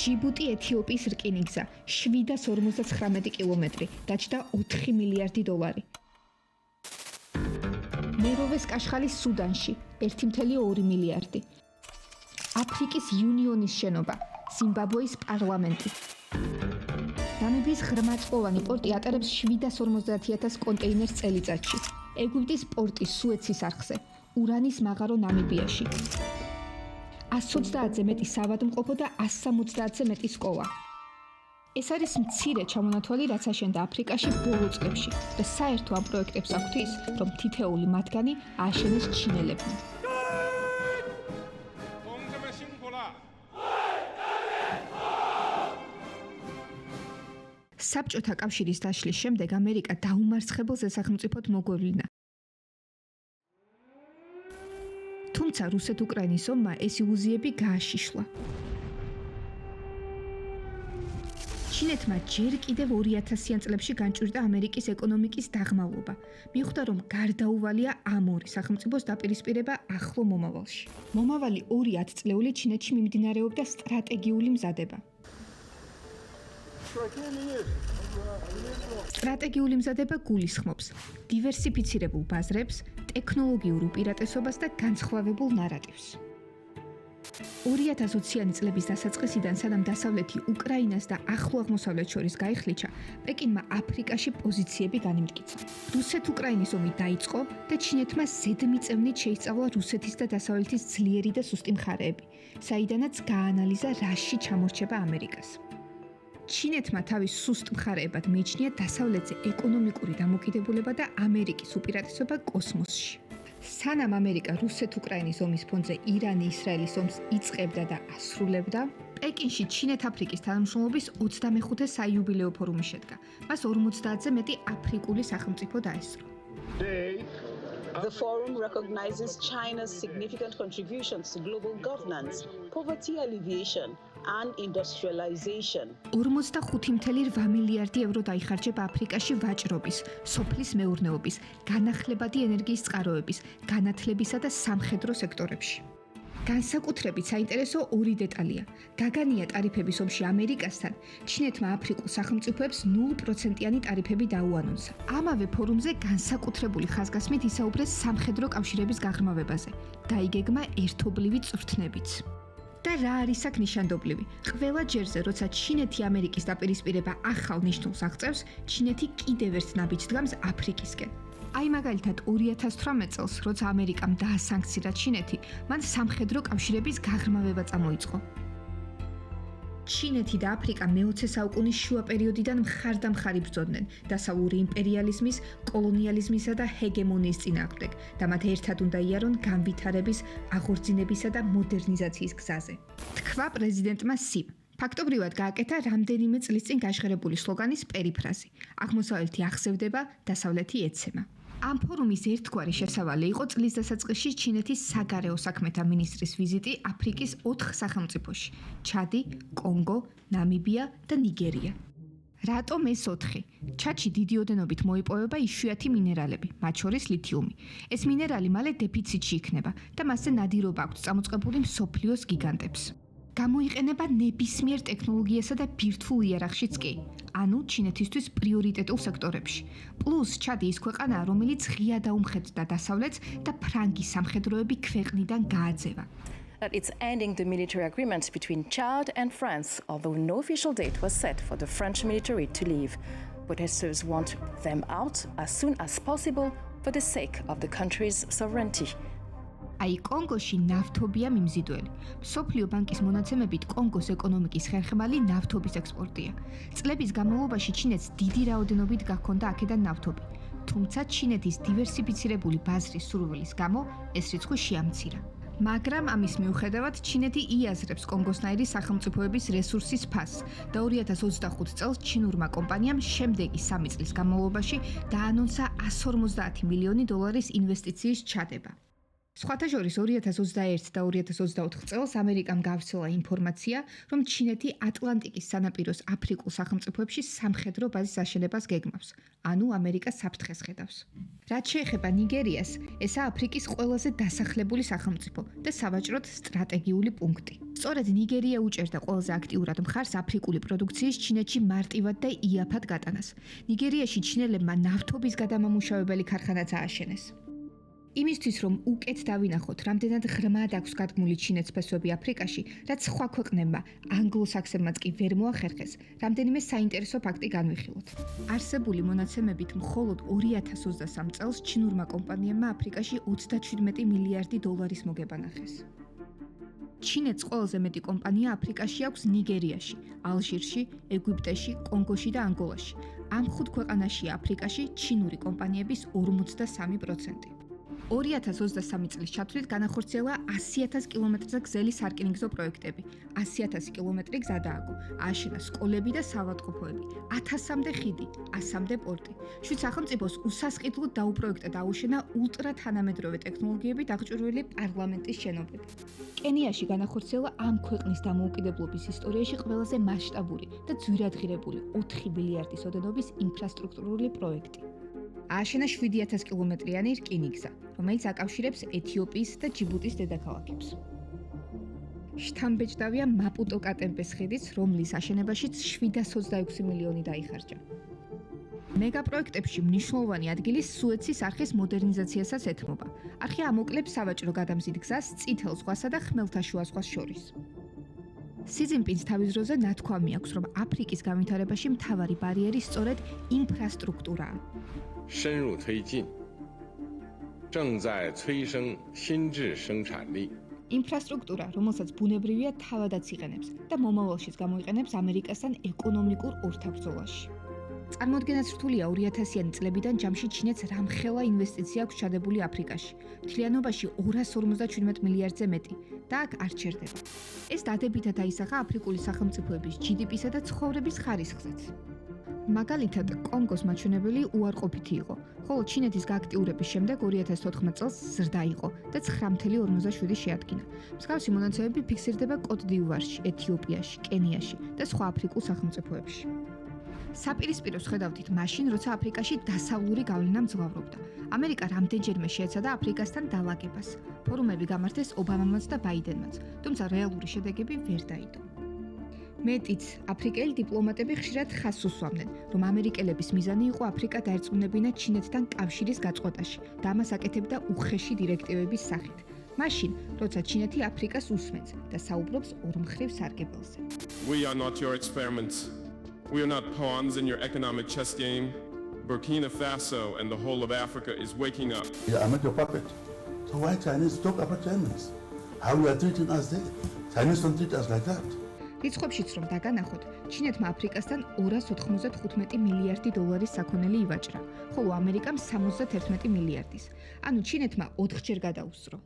ჯიბუტი-ეთიოპიის რკინიგზა 759 კილომეტრი, დაჯდა 4 მილიარდი დოლარი. მეროვეს კაშხალი სუდანში 1,2 მილიარდი. აფრიკის იუნიონის შენობა, ზიმბაბვეის პარლამენტი. ნამიბიის ღრმაწყლოვანი პორტი ატარებს 750,000 კონტეინერს წელიწადში. ეგვიპტის პორტი სუეცის არხზე, ურანის მაღარო ნამიბიაში. 130-ზე მეტი საავადმყოფო და 170-ზე მეტი სკოლა. ეს არის მცირე ჩამონათვალი, რაც აშენდა აფრიკაში ბოლო წლებში და საერთო ამ პროექტებს აქვთ ის, რომ თითეული მათგანი ააშენეს ჩინელებმა. საბჭოთა კავშირის დაშლის შემდეგ ამერიკა დაუმარცხებელ ზესახმწიფოდ მოგვევლინა. თუმცა რუსეთ-უკრაინის ომმა ეს ილუზიები გააშიშლა. ჩინეთმა ჯერ კიდევ 2000-იან წლებში განჭვირდა ამერიკის ეკონომიკის დაღმავლობა. მიხვდა, რომ გარდაუვალია ამ ორი სახელმწიფოს დაპირისპირება ახლო მომავალში. მომავალი 2 ათწლეული ჩინეთში მიმდინარეობდა სტრატეგიული მზადება. სტრატეგიული მზადება გულისხმობს დივერსიფიცირებულ ბაზრებს, ტექნოლოგიურ უპირატესობას და განსხვავებულ ნარატივს. 2020-იანი წლების დასაწყისიდან, სანამ დასავლეთი უკრაინას და ახლო აღმოსავლეთს შორის გაიხლიჩა, პეკინმა აფრიკაში პოზიციები განიმტკიცა. რუსეთ-უკრაინის ომი დაიწყო და ჩინეთმა ზედმიწევნით შეისწავლა რუსეთის და დასავლეთის ძლიერი და სუსტი მხარეები, საიდანაც გაანალიზა რაში ჩამორჩება ამერიკას. ჩინეთმა თავის სუსტ მხარეებად მიიჩნია დასავლეთზე ეკონომიკური დამოკიდებულება და ამერიკის უპირატესობა კოსმოსში. სანამ ამერიკა რუსეთ-უკრაინის ომის ფონზე ირანი-ისრაელის ომს იწყებდა და ასრულებდა, პეკინში ჩინეთ-აფრიკის თანამშრომლობის 25-ე საიუბილეო ფორუმი შედგა. მას 50-ზე მეტი აფრიკული სახელმწიფო დაესწრო. The forum recognizes China's significant contributions to global governance, poverty alleviation and industrialization. 45,8 მილიარდი ევრო დაიხარჯება აფრიკაში ვაჭრობის, სოფლის მეურნეობის, განახლებადი ენერგიის წყაროების, განათლებისა და სამხედრო სექტორებში. განსაკუთრებით საინტერესო 2 დეტალია. გაგანია ტარიფების ომში ამერიკასთან, ჩინეთმა აფრიკულ სახელმწიფოებს 0%-იანი ტარიფები დაუანონსა. ამავე ფორუმზე განსაკუთრებული ხაზგასმით ისაუბრეს სამხედრო კავშირების გაღრმავებაზე. დაიგეგმა ერთობლივი წვრთნებიც. და რა არის აქ ნიშანდობლივი? ყველა ჯერზე, როცა ჩინეთი ამერიკის დაპირისპირება ახალ ნიშნულს აღწევს, ჩინეთი კიდევ ერთ ნაბიჯს დგამს აფრიკისკენ. აი მაგალითად 2018 წელს, როცა ამერიკამ დაასანქცირა ჩინეთი, მან სამხედრო კავშირების გაღრმავება წამოიწყო. ჩინეთი და აფრიკა მე-20 საუკუნის შუა პერიოდიდან მხარდამხარი ბრძოდნენ დასავლური იმპერიალიზმის, კოლონიალიზმისა და ჰეგემონიის წინააღმდეგ და მათ ერთად უნდა იარონ განვითარების, აღორძინებისა და მოდერნიზაციის გზაზე. თქვა პრეზიდენტმა სიმ. ფაქტობრივად გააკეთა რამდენიმე წლის წინ გაჟღერებული სლოგანის პერიფრაზი. აღმოსავლეთი აღზევდება, დასავლეთი ეცემა. ამ ფორუმის ერთგვარი შესავალი იყო წლის დასაწყისში ჩინეთის საგარეო საქმეთა მინისტრის ვიზიტი აფრიკის 4 სახელმწიფოში: ჩადი, კონგო, ნამიბია და ნიგერია. რატომ ეს 4? ჩადში დიდი ოდენობით მოიპოვება იშვიათი მინერალები, მათ შორის ლითიუმი. ეს მინერალი მალე დეფიციტში იქნება და მასზე ნადირობა აქვს წამოწყებული მსოფლიოს გიგანტებს. გამოიყენება ნებისმიერ ტექნოლოგიასა და ბირთვულ იარაღშიც კი, ანუ ჩინეთისთვის პრიორიტეტულ სექტორებში. პლუს ჩადი ის ქვეყანაა, რომელიც ღია დაუმხედდა დასავლეთს და ფრანგი სამხედროები ქვეყნიდან გააძევა. That it's ending the military agreement between Chad and France, although no official date was set for the French military to leave. Protesters want them out as soon as possible for the sake of the country's sovereignty. აი კონგოში ნავთობია მიმზიდველი. მსოფლიო ბანკის მონაცემებით კონგოს ეკონომიკის ხერხემალი ნავთობის ექსპორტია. წლების განმავლობაში ჩინეთს დიდი რაოდენობით გაქონდა აქედან ნავთობი. თუმცა ჩინეთის დივერსიფიცირებული ბაზრის სურვილის გამო ეს რიცხვი შეამცირა. მაგრამ ამის მიუხედავად ჩინეთი იაზრებს კონგოსნაირი სახელმწიფოების რესურსის ფასს და 2025 წელს ჩინურმა კომპანიამ შემდეგი 3 წლის განმავლობაში დაანონსა 150 მილიონი დოლარის ინვესტიციის ჩადება. სხვათა შორის 2021 და 2024 წელს ამერიკამ გავრცელა ინფორმაცია, რომ ჩინეთი ატლანტიკის სანაპიროს აფრიკულ სახელმწიფოებში სამხედრო ბაზის აშენებას გეგმავს, ანუ ამერიკა საფრთხეს ხედავს. რაც შეეხება ნიგერიას, ესაა აფრიკის ყველაზე დასახლებული სახელმწიფო და სავაჭროდ სტრატეგიული პუნქტი. სწორედ ნიგერია უჭერდა ყველაზე აქტიურად მხარს აფრიკული პროდუქციის ჩინეთში მარტივად და იაფად გატანას. ნიგერიაში ჩინელებმა ნავთობის გადამამუშავებელი ქარხანაც ააშენეს. იმისთვის, რომ უკეთ დავინახოთ, რამდენად ღრმად აქვს გადგმული ჩინეთს ფესვები აფრიკაში, რაც სხვა ქვეყნებმა, ანგლოსაქსებმაც კი ვერ მოახერხეს, რამდენიმე საინტერესო ფაქტი განვიხილოთ. არსებული მონაცემებით, მხოლოდ 2023 წელს ჩინურმა კომპანიებმა აფრიკაში 37 მილიარდი დოლარის მოგება ნახეს. ჩინეთს ყველაზე მეტი კომპანია აფრიკაში აქვს ნიგერიაში, ალჟირში, ეგვიპტეში, კონგოში და ანგოლაში. ამ 5 ქვეყანაშია აფრიკაში ჩინური კომპანიების 53%. 2023 წლის ჩათვლით განახორციელა 100,000 კილომეტრზე გზელი სარკინიგზო პროექტები, 100,000 კილომეტრი გზა დააგო, ააშენა სკოლები და საავადმყოფოები, 1000-მდე ხიდი, 100-მდე პორტი. შვიდ სახელმწიფოს უსასყიდლოდ დაუპროექტა და აუშენა ულტრათანამედროვე ტექნოლოგიებით აღჭურვილი პარლამენტის შენობები. კენიაში განახორციელა ამ ქვეყნის დამოუკიდებლობის ისტორიაში ყველაზე მასშტაბური და ძვირადღირებული 4 მილიარდის ოდენობის ინფრასტრუქტურული პროექტი. ააშენა 7,000 კილომეტრიანი რკინიგზა, რომელიც აკავშირებს ეთიოპიის და ჯიბუტის დედაქალაქებს. შთამბეჭდავია მაპუტო-კატემპეს ხიდიც, რომლის აშენებაშიც 726 მილიონი დაიხარჯა. მეგაპროექტებში მნიშვნელოვანი ადგილი სუეცის არხის მოდერნიზაციასაც ეთმობა. არხი ამოკლებს სავაჭრო გადამზიდ გზას წითელ ზღვასა და ხმელთაშუა ზღვას შორის. სი ძინპინს თავის დროზე ნათქვამი აქვს, რომ აფრიკის განვითარებაში მთავარი ბარიერი სწორედ ინფრასტრუქტურაა. 深入推进，正在催生新质生产力。 ინფრასტრუქტურა, რომელსაც ბუნებრივია თავადაც იყენებს და მომავალშიც გამოიყენებს ამერიკასთან ეკონომიკურ ორთაბრძოლაში. წარმოუდგენად რთულია 2000-იანი წლებიდან ჯამში ჩინეთს რამხელა ინვესტიცია აქვს ჩადებული აფრიკაში. მთლიანობაში 257 მილიარდზე მეტი და აქ არ ჩერდება. ეს დადებითად აისახა აფრიკული სახელმწიფოების GDP-სა და ცხოვრების ხარისხზეც. მაგალითად, კონგოს მაჩვენებელი უარყოფითი იყო, ხოლო ჩინეთის გააქტიურების შემდეგ 2014 წელს ზრდა იყო და 9.47 შეადგინა. მსგავსი მონაცემები ფიქსირდება კოტ-დივუარში, ეთიოპიაში, კენიაში და სხვა აფრიკულ სახელმწიფოებში. საპირისპიროს ხედავდით მაშინ, როცა აფრიკაში დასავლური გავლენა მძლავრობდა. ამერიკა რამდენჯერმე შეეცადა აფრიკასთან დალაგებას. ფორუმები გამართეს ობამამაც და ბაიდენმაც, თუმცა რეალური შედეგები ვერ დაიდო. მეტიც, აფრიკელი დიპლომატები ხშირად ხაზს უსვამდნენ, რომ ამერიკელების მიზანი იყო აფრიკა დაერწმუნებინა ჩინეთთან კავშირის გაწყვეტაში და ამას აკეთებდა უხეში დირექტივების სახით. მაშინ, როცა ჩინეთი აფრიკას უსმენს და საუბრობს ორმხრივ სარგებელზე. We are not your experiments. We are not pawns in your economic chess game. Burkina Faso and the whole of Africa is waking up. Yeah, I'm not your puppet. So why Chinese talk about Chinese? How you are treating us there? Chinese don't treat us like that. რიცხვებშიც რომ დაგანახოთ, ჩინეთმა აფრიკასთან 295 მილიარდი დოლარის საქონელი ივაჭრა, ხოლო ამერიკამ 71 მილიარდის. ანუ ჩინეთმა 4-ჯერ გადაუსწრო.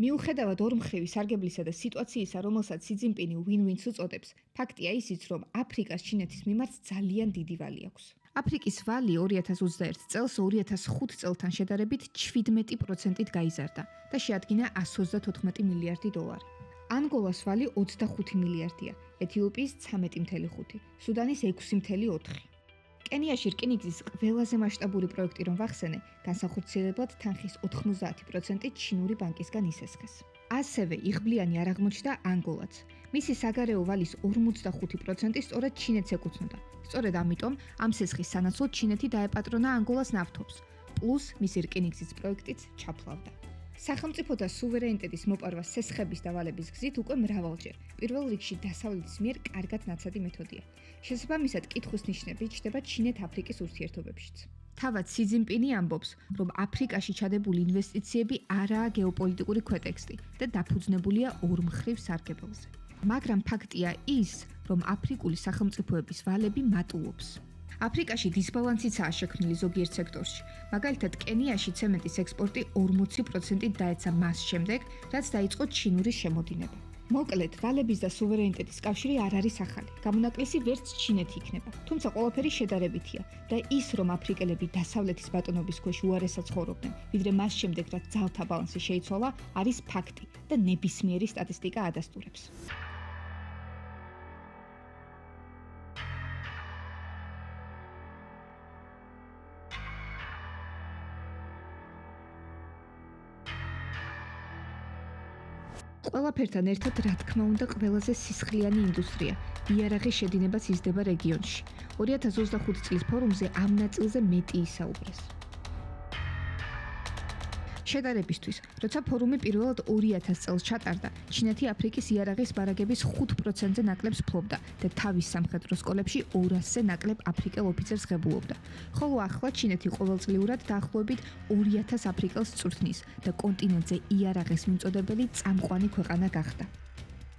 მიუხედავად ორმხრივი სარგებლისა და სიტუაციისა, რომელსაც სი ძინპინი win-win-ს უწოდებს, ფაქტია ისიც, რომ აფრიკას ჩინეთის მიმართ ძალიან დიდი ვალი აქვს. აფრიკის ვალი 2021 წელს 2005 წელთან შედარებით 17%-ით გაიზარდა და შეადგინა 134 მილიარდი დოლარი. ანგოლას ვალი 25 მილიარდია, ეთიოპიის 13.5, სუდანის 6.4. კენიაში რკინიგზის ყველაზე მასშტაბური პროექტი რომ ვახსენე, განსახორციელებლად თანხის 90% ჩინური ბანკისგან ისესხეს. ასევე იღბლიანი არ აღმოჩნდა ანგოლაც. მისი საგარეო ვალის 45% სწორედ ჩინეთს ეკუთვნოდა. სწორედ ამიტომ ამ სესხის სანაცვლოდ ჩინეთი დაეპატრონა ანგოლას ნავთობს, პლუს მისი რკინიგზის პროექტიც ჩაფლავდა. სახელმწიფოთა სუვერენიტეტის მოპარვა სესხების და ვალების გზით უკვე მრავალჯერ, პირველ რიგში დასავლეთის მიერ კარგად ნაცადი მეთოდია. შესაბამისად, კითხვის ნიშნები ჩნდება ჩინეთ-აფრიკის ურთიერთობებშიც. თავად სი ძინპინი ამბობს, რომ აფრიკაში ჩადებული ინვესტიციები არაა გეოპოლიტიკური ქვეტექსტი და დაფუძნებულია ორმხრივ სარგებელზე. მაგრამ ფაქტია ის, რომ აფრიკული სახელმწიფოების ვალები მატულობს. აფრიკაში დისბალანსიცაა შექმნილი ზოგიერთ სექტორში. მაგალითად, კენიაში ცემენტის ექსპორტი 40%-ით დაეცა მას შემდეგ, რაც დაიწყო ჩინური შემოდინება. მოკლედ, ვალების და სუვერენიტეტის კავშირი არ არის ახალი. გამონაკლისი ვერც ჩინეთი იქნება. თუმცა ყველაფერი შედარებითია და ის, რომ აფრიკელები დასავლეთის ბატონობის ქვეშ უარესად ცხოვრობდნენ, ვიდრე მას შემდეგ, რაც ძალთა ბალანსი შეიცვალა, არის ფაქტი და ნებისმიერი სტატისტიკა ადასტურებს. ყველაფერთან ერთად, რა თქმა უნდა, ყველაზე სისხლიანი ინდუსტრია იარაღის შედინებას იზრდება რეგიონში. 2025 წლის ფორუმზე ამ ნაწილზე მეტი ისაუბრეს. შედარებისთვის, როცა ფორუმი პირველად 2000 წელს ჩატარდა, ჩინეთი აფრიკის იარაღის ბარაგების 5%-ზე ნაკლებს ფლობდა და თავის სამხედრო სკოლებში 200-ზე ნაკლებ აფრიკელ ოფიცერს ღებულობდა. ხოლო ახლა ჩინეთი ყოველწლიურად დაახლოებით 2000 აფრიკელს წვრთნის და კონტინენტზე იარაღის მიმწოდებელი წამყვანი ქვეყანა გახდა.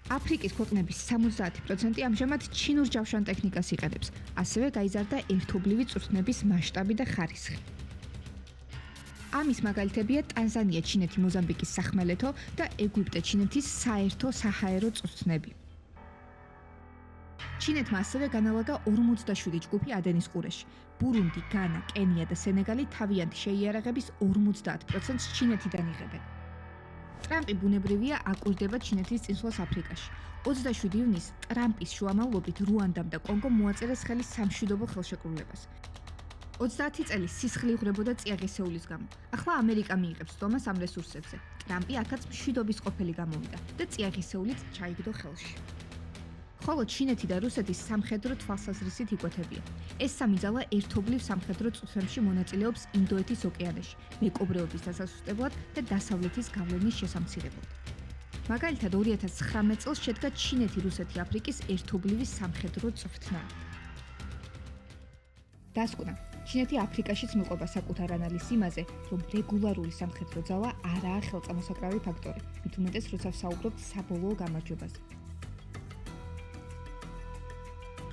აფრიკის ქვეყნების 70% ამჟამად ჩინურ ჯავშან ტექნიკას იყენებს, ასევე გაიზარდა ერთობლივი წვრთნების მასშტაბი და ხარისხი. ამის მაგალითებია ტანზანია, ჩინეთი, მოზამბიკის სახმელეთო და ეგვიპტე, ჩინეთის საერთო საჰაერო წვრთნები. ჩინეთმა ასევე განალაგა 47 ჯგუფი ადენის ყურეში. ბურუნდი, განა, კენია და სენეგალი თავიანთი შეიარაღების 50%-ს ჩინეთიდან იღებენ. ტრამპი ბუნებრივია აკვირდება ჩინეთის წინსვლას აფრიკაში. 27 ივნისს ტრამპის შუამავლობით რუანდამ და კონგომ მოაწერეს ხელი სამშვიდობო ხელშეკრულებას. 30 წელი სისხლი იღვრებოდა წიაღისეულის გამო. ახლა ამერიკა მიიღებს სტომას ამ რესურსებზე. ტრამპი აქაც მშვიდობის ყოფილი გამოვიდა და წიაღისეულიც ჩაიგდო ხელში. ხოლო ჩინეთი და რუსეთის სამხედრო თვალსაზრისით იკვეთებიან. ეს სამი ძალა ერთობლივ სამხედრო წვრთნებში მონაწილეობს ინდოეთის ოკეანეში, მეკობრეობის დასასუსტებლად და დასავლეთის გავლენის შესამცირებლად. მაგალითად 2019 წელს შედგა ჩინეთი-რუსეთი აფრიკის ერთობლივი სამხედრო წვრთნა. დასკვნა, ჩინეთი აფრიკაშიც მიყვება საკუთარ ანალიზს იმაზე, რომ რეგულარული სამხედრო ძალა არაა ხელწამოსაკრავი ფაქტორი, მით უმეტეს როცა ვსაუბრობთ საბოლოო გამარჯვებაზე.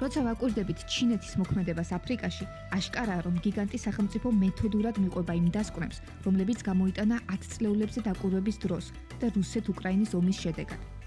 როცა ვაკვირდებით ჩინეთის მოქმედებას აფრიკაში, აშკარაა, რომ გიგანტი სახელმწიფო მეთოდურად მიყვება იმ დასკვნებს, რომლებიც გამოიტანა 10 წლეულებზე დაკვირვების დროს და რუსეთ-უკრაინის ომის შედეგად.